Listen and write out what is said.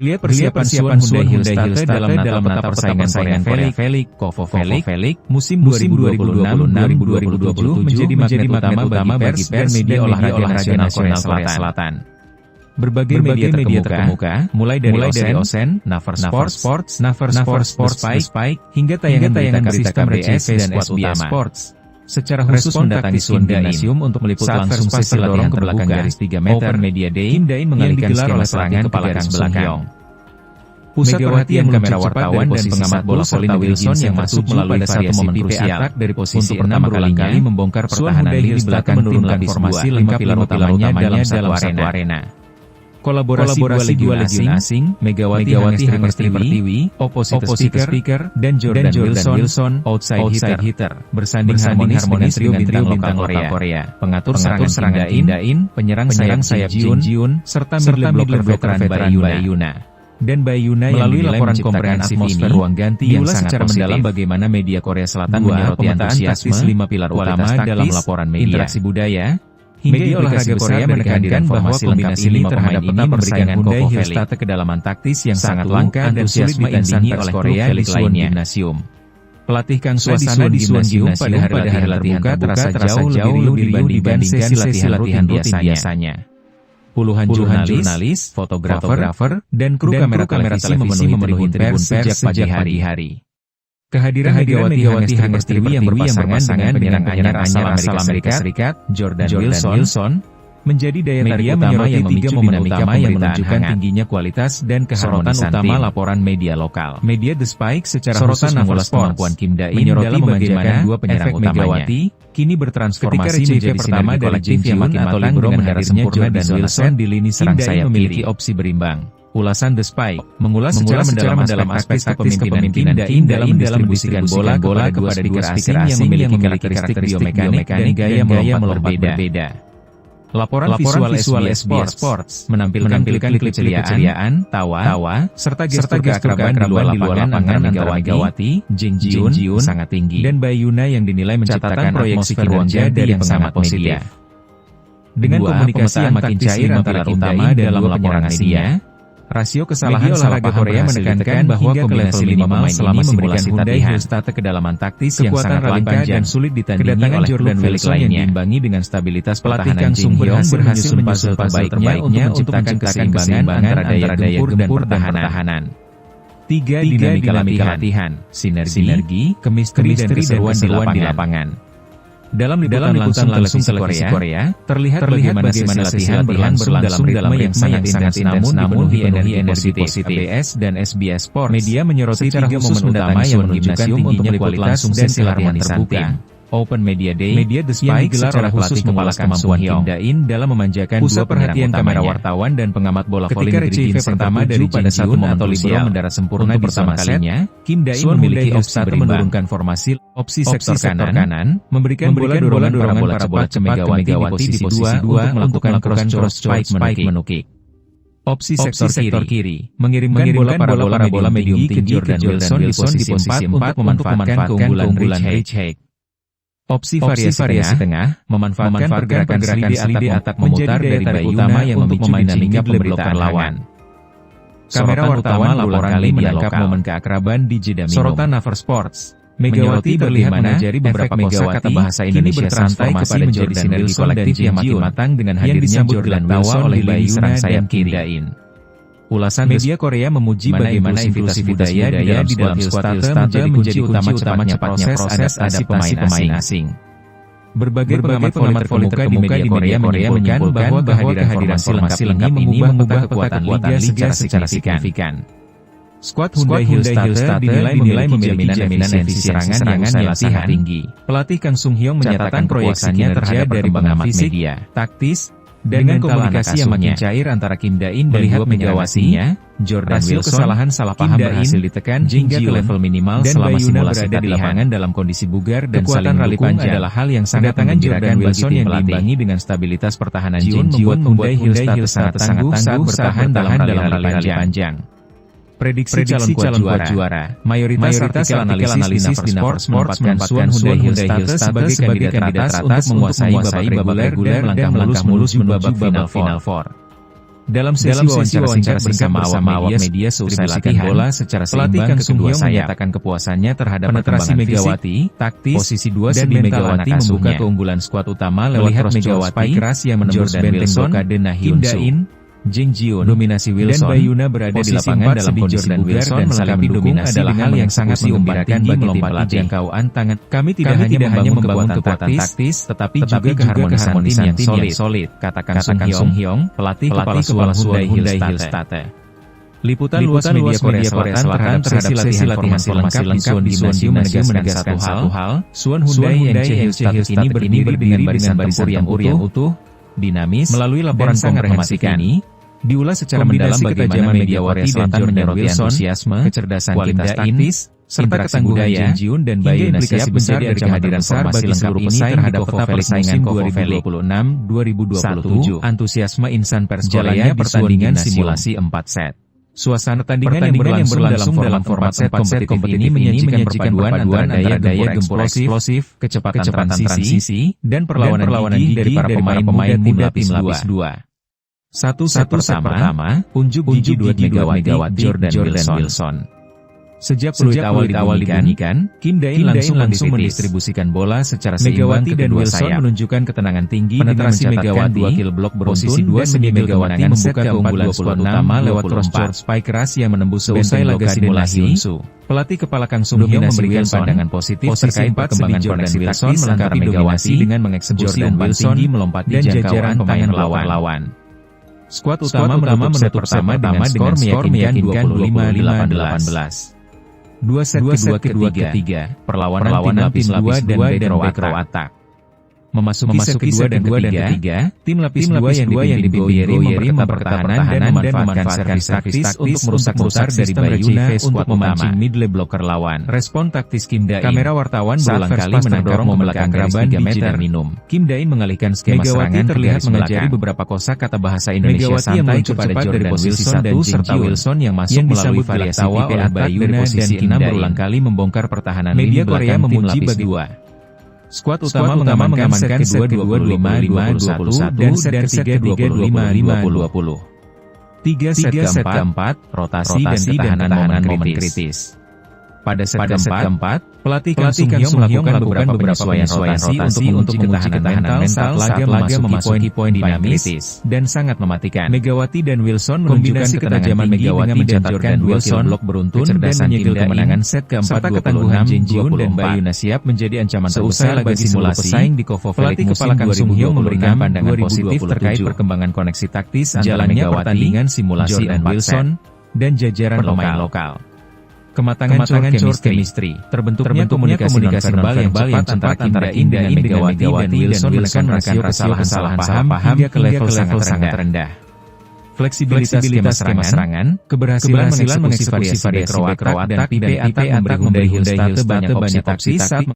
Lihat persiapan Hyundai Hillstate dalam menata persaingan Korea Velik, Kovo Velik, musim 2026-2027 menjadi magnet utama bagi pers media olahraga nasional Korea Selatan. Berbagai media terkemuka, mulai dari Osen, Naver Sports, Spike, hingga tayangan berita KBS dan SBS Sports. Secara khusus mendatangi Suwon Gymnasium untuk meliput langsung sesi latihan ke belakang garis 3 meter. Open Media Day mengalihkan skema serangan ke garis belakang. Pusat perhatian kamera wartawan dan pengamat bola serta Wilson yang masuk melalui satu momen krusial dari posisi 6 berulang kali membongkar pertahanan lini belakang menurunkan formasi lengkap pilar utamanya dalam satu arena. Kolaborasi dua legion asing, Megawati Hangestri Pertiwi, Opposite Speaker, dan Jordan Wilson, outside hitter, bersanding harmonis dengan trio bintang lokal Korea, pengatur serangan Dain, penyerang sayap Jiun, serta middle blocker veteran Bayuna. Dan Bayuna melalui laporan komprehensif atmosfer ruang ganti yang sangat secara mendalam bagaimana media Korea Selatan menyoroti antusiasme 5 pilar utama dalam laporan media, interaksi budaya, hingga olahraga Korea menekankan bahwa kombinasi ini terhadap peta memberikan Hyundai Hillstate kedalaman taktis yang sangat langka dan sulit ditandingi oleh Korea di Suwon Gymnasium. Pelatih Kang Suasana di Suwon Gymnasium pada hari latihan terasa jauh lebih dibandingkan sesi latihan biasanya. Puluhan jurnalis, fotografer, dan kru kamera televisi memenuhi tribun pers sejak pagi hari. Kehadiran Megawati Hangestri yang berpasangan dengan penyerang asal Amerika Serikat, Jordan Wilson, menjadi daya tarik utama yang memicu dinamika yang menunjukkan tingginya kualitas dan keharmonisan utama laporan media lokal. Media The Spike secara khusus mengulas kemampuan Kim Dain dalam bagaimana dua penyerang Megawati kini bertransformasi menjadi pertama dari Jin Hyun atau libero menghadirnya Jordan Wilson di lini serang sayap memiliki opsi berimbang. Ulasan The Spike mengulas secara mendalam aspek kepemimpinan Kim Dain dalam mendistribusikan bola kepada dua speaker asing yang memiliki karakteristik biomekanik dan gaya melompat berbeda. Laporan visual SBS Sports menampilkan klip keceriaan, tawa, serta gestur keakraban di luar lapangan antara Megawati, Jin sangat tinggi, dan Bayuna yang dinilai menciptakan proyeksi kinerja dari pengamat media. Dengan komunikasi yang makin cair antara Kim Dain dalam laporan media, rasio kesalahan olahraga Korea menekankan bahwa kombinasi 5 pemain ini memberikan Hyundai Hillstate kedalaman taktis yang sangat langka dan sulit ditandingi oleh Jordan Wilson yang diimbangi dengan stabilitas pertahanan Jin Hyun berhasil menyusun terbaiknya untuk menciptakan keseimbangan antara daya gempur dan pertahanan. 3. Dinamika latihan, sinergi, chemistry dan keseruan di lapangan. Dalam liputan langsung televisi Korea, terlihat bagaimana sesi latihan berlangsung dalam ritme yang sangat intens namun dipenuhi energi positif. KBS dan SBS Sports media menyoroti secara khusus momen utama yang menunjukkan tingginya kualitas dan keharmonisan tim. Open Media Day The Spike secara khusus mengulas kemampuan Kim Dain dalam memanjakan dua perhatian kamera wartawan dan pengamat bola voli negeri Jin pertama dari pada satu momen atau libero mendarat sempurna pertama kalinya, Kim Dain memiliki opsi menurunkan formasi opsi sektor kanan, memberikan dorongan para bola cepat ke Megawati di posisi 2 untuk melakukan cross Spike menukik. Opsi sektor kiri, mengirimkan bola bola medium tinggi ke Jordan Wilson di posisi 4 untuk memanfaatkan keunggulan Rich Haig. Opsi variasi tengah, memanfaatkan pergerakan lidi atak memutar dari Bayuna yang memicu dinamika pemberitaan lawan. Kamera wartawan berulang kali menangkap momen keakraban di jeda minum. Sorotan Naver Sports, Megawati terlihat mengajari beberapa kosakata bahasa Indonesia transformasi menjadi sinergi kolektif yang makin matang dengan hadirnya Jordan Wilson oleh Bayuna dan Kim Dain. Ulasan media Korea memuji bagaimana inklusi budaya di dalam Hillstate menjadi utama proses adaptasi pemain asing. Berbagai pengamat voli terkemuka di media Korea menyimpulkan bahwa kehadiran formasi lengkap ini mengubah kekuatan liga secara signifikan. Skuad Hyundai Hillstate dinilai memiliki jaminan efisiensi serangan yang sangat tinggi. Pelatih Kang Sung Hyong menyatakan proyeksinya terhadap dari pengamat media, taktis, dengan komunikasi yang makin cair antara Kim Dain dan dua Megawatinya, Jordan Wilson, kesalahan salah paham berhasil ditekan hingga ke level minimal selama simulasi berada di lapangan dalam kondisi bugar dan saling mendukung adalah hal yang sangat menggembirakan Wilson yang diimbangi dengan stabilitas pertahanan Jin membuat Hyundai sangat tangguh saat bertahan dalam rally panjang. Prediksi calon juara. Mayoritas artikel analisis di Naver Sports menempatkan Hyundai Hillstate sebagai kandidat atas untuk menguasai babak reguler dan melangkah mulus menuju babak final four. Dalam sesi wawancara singkat bersama awak media seusai latihan bola secara seimbang, kedua menyatakan kepuasannya terhadap penetrasi Megawati, taktis, posisi 2 dan Megawati membuka keunggulan skuad utama lewat Megawati, keras yang menembus benteng blokade Kim Dain, Jing Jiun, dominasi Wilson, dan Bayuna berada di lapangan dalam kondisi bugar dan melengkapi dominasi adalah hal yang sangat menggembirakan bagi tim pelatih. Jangkauan tangan, kami tidak hanya membangun kekuatan taktis, tetapi juga keharmonisan tim yang solid, katakan Sung Hyong, pelatih kepala Hyundai Hillstate. Liputan luas media Korea Selatan terhadap sesi latihan formasi lengkap di Suwon menegaskan satu hal, Suwon Hyundai Hillstate ini berdiri dengan barisan tempur yang utuh, dinamis, melalui laporan komprehensif ini, diulas secara mendalam bagaimana Megawati dan Jordan antusiasme, kecerdasan taktis, serta ketangguhan Jing Jiun dan Bayuna siap menjadi kehadiran formasi lengkap ini terhadap peta persaingan Kofo 2026-2027. Antusiasme insan pers Korea pertandingan simulasi 4 set. Suasana tandingan yang berlangsung dalam format set kompetitif ini menyajikan perpaduan antara daya gempur eksplosif, kecepatan transisi, dan perlawanan gigih dari para pemain muda tim lapis 2. Satu set pertama, unjuk gigi duet Megawati Jordan Wilson. Sejak peluit awal dibunyikan, Kim Dain langsung mendistribusikan bola secara seimbang ke kedua sayap. Menunjukkan ketenangan tinggi penetrasi Megawati 2 kill block posisi 2 semi Megawati membuka keunggulan skuad utama lewat cross spike keras yang menembus seusai laga simulasi. Pelatih kepala Kang Sung Hyong memberikan pandangan positif terkait perkembangan koneksi Wilson melengkapi Megawati dengan mengeksekusi umpan tinggi melompati jangkauan pemain lawan. Skuad utama menutup set pertama dengan skor meyakinkan 25-18. Dua set ketiga, perlawanan tim lapis 2 dan back row attack. Memasuki set kedua dan ketiga, tim lapis 2 yang dipimpin Yeri memperketat pertahanan dan memanfaatkan servis taktis untuk merusak dari Bayuna untuk memancing middle blocker lawan. Respon taktis Kim Dain. Kamera wartawan berulang kali menangkap membelakang garis 3 meter minum. Kim Dain mengalihkan skema serangan terlihat mengajari beberapa kosakata bahasa Indonesia santai kepada Jordan Wilson dan serta Wilson yang masuk melalui variasi tipe Bayuna dan Kim berulang kali membongkar pertahanan lini belakang tim lapis 2. Skuad utama mengamankan set kedua 25-21 dan set ketiga 25-20. 3 set keempat, rotasi dan ketahanan momen kritis. Pada set keempat, pelatih Kang Sung Hyong melakukan beberapa penyesuaian rotasi untuk menguji ketahanan mental laga memasuki poin dinamis dan sangat mematikan. Megawati dan Wilson menunjukkan ketajaman Megawati dan Jordan Wilson blok beruntun dan menyegel kemenangan set keempat 26 Jing Jiun dan Bayuna siap menjadi ancaman seusai laga simulasi pesaing di Kofo Pelatih kepala Kang Sung Hyong memberikan pandangan positif terkait perkembangan koneksi taktis jalannya pertandingan simulasi dan Wilson dan jajaran pemain lokal. Kematangan core chemistry, terbentuknya komunikasi verbal yang cepat antara Kim Dain dengan Megawati dan Wilson menekan rasio kesalahan paham hingga ke level sangat rendah. Fleksibilitas skema serangan, keberhasilan mengeksekusi variasi back row attack dan pipe attack memberi Hyundai Hillstate banyak opsi taktis saat